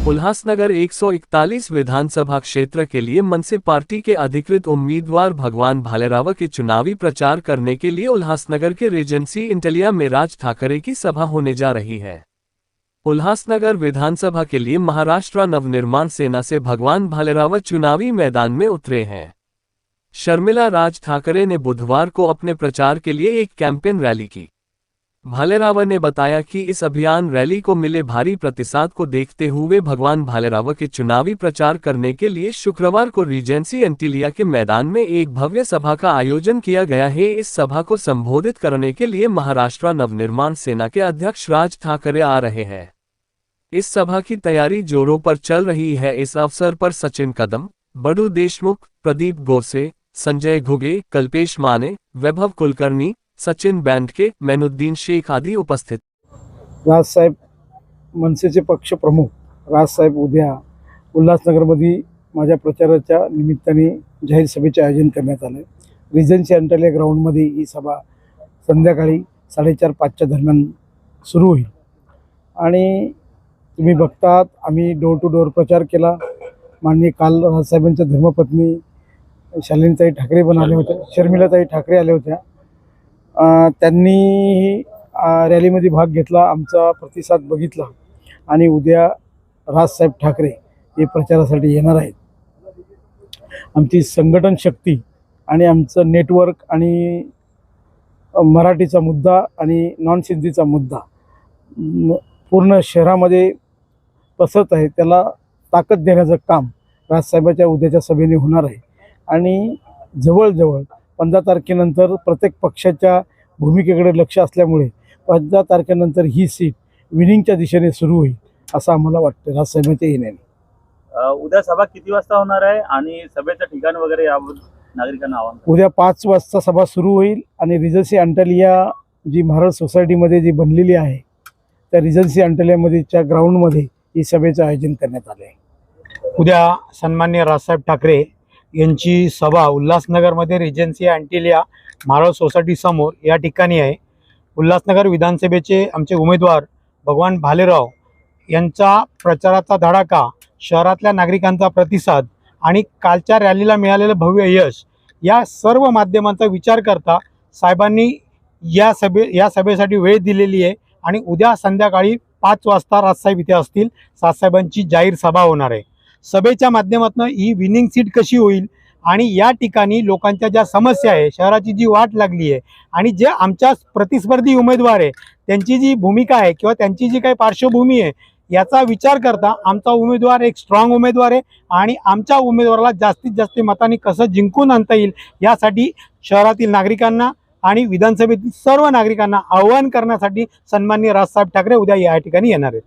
उल्हासनगर 141 विधानसभा क्षेत्र के लिए मनसे पार्टी के अधिकृत उम्मीदवार भगवान भालेराव के चुनावी प्रचार करने के लिए उल्हासनगर के रेजेंसी इंटेलिया में राज ठाकरे की सभा होने जा रही है। उल्हासनगर विधानसभा के लिए महाराष्ट्र नवनिर्माण सेना से भगवान भालेराव चुनावी मैदान में उतरे हैं। शर्मिला राज ठाकरे ने बुधवार को अपने प्रचार के लिए एक कैंपेन रैली की। भालेराव ने बताया कि इस अभियान रैली को मिले भारी प्रतिसाद को देखते हुए भगवान भालेराव के चुनावी प्रचार करने के लिए शुक्रवार को रीजेंसी एंटीलिया के मैदान में एक भव्य सभा का आयोजन किया गया है। इस सभा को संबोधित करने के लिए महाराष्ट्र नवनिर्माण सेना के अध्यक्ष राज ठाकरे आ रहे हैं। इस सभा की तैयारी जोरों पर चल रही है। इस अवसर पर सचिन कदम, बडू देशमुख, प्रदीप गोसे, संजय घुगे, कल्पेश माने, वैभव कुलकर्णी, सचिन बैंडके, मैनुद्दीन शेख आदि उपस्थित। राजसाहेब मनसेचे पक्ष प्रमुख राजसाहेब उद्या उल्हासनगरमध्ये माझ्या प्रचाराच्या निमित्ताने जाहीर सभेचे आयोजन करण्यात आले। रिजन्सी अंटलिया ग्राउंडमध्ये ही सभा संध्याकाळी 4:30-5च्या दरम्यान सुरू होईल आणि तुम्ही बघतात आम्ही डोर टू डोर प्रचार केला। माननीय काल राजसाहेबांच्या धर्मपत्नी शालिनीताई ठाकरे पण आले होते, शर्मिलाताई ठाकरे आले होत्या। त्यांनी रॅलीमध्ये भाग घेतला, आमचा प्रतिसाद बघितला आणि उद्या राजसाहेब ठाकरे हे प्रचारासाठी येणार आहेत। आमची संघटन शक्ती आणि आमचं नेटवर्क आणि मराठीचा मुद्दा आणि नॉन सिंधीचा मुद्दा पूर्ण शहरामध्ये पसरत आहे। त्याला ताकद देण्याचं काम राजसाहेबांच्या उद्याच्या सभेने होणार आहे आणि जवळजवळ 15 तारखेनंतर प्रत्येक पक्षाच्या भूमिकेकडे लक्ष असल्यामुळे 15 तारखेनंतर ही सीट विनिंगच्या दिशेने सुरू होईल असं आम्हाला वाटतं राजसाहेबांच्या येण्याने। उद्या सभा किती वाजता होणार आहे आणि सभेचं ठिकाण वगैरे याबद्दल नागरिकांना आवाहन? उद्या 5 वाजता सभा सुरू होईल आणि रिजन्सी अंटलिया जी महाराज सोसायटीमध्ये जी बनलेली आहे त्या रिजन्सी अंटलियामध्येच्या ग्राउंडमध्ये ही सभेचं आयोजन करण्यात आले आहे। उद्या सन्माननीय राजसाहेब ठाकरे यांची सभा उल्हासनगरमध्ये रिजन्सी अँटिलिया महाराज सोसायटी समोर या ठिकाणी आहे। उल्हासनगर विधानसभेचे आमचे उमेदवार भगवान भालेराव यांचा प्रचाराचा धडाका, शहरातल्या नागरिकांचा प्रतिसाद आणि कालच्या रॅलीला मिळालेलं भव्य यश या सर्व माध्यमांचा विचार करता साहेबांनी या सभेसाठी वेळ दिलेली आहे आणि उद्या संध्याकाळी 5 वाजता राजसाहेब इथे असतील। राजसाहेबांची जाहीर सभा होणार आहे। सभेच्या माध्यमातून ही विनिंग सीट कशी होईल आणि या ठिकाणी लोकांच्या ज्या समस्या आहे, शहराची जी वाट लागली आहे आणि जे आमच्या प्रतिस्पर्धी उमेदवार आहे त्यांची जी भूमिका आहे किंवा त्यांची जी काही पार्श्वभूमी आहे याचा विचार करता आमचा उमेदवार एक स्ट्रॉंग उमेदवार आहे आणि आमच्या उमेदवाराला जास्तीत जास्त मतांनी कसं जिंकून आणता येईल यासाठी शहरातील नागरिकांना आणि विधानसभेतील सर्व नागरिकांना आवाहन करण्यासाठी सन्माननीय राजसाहेब ठाकरे उद्या या ठिकाणी येणार आहेत।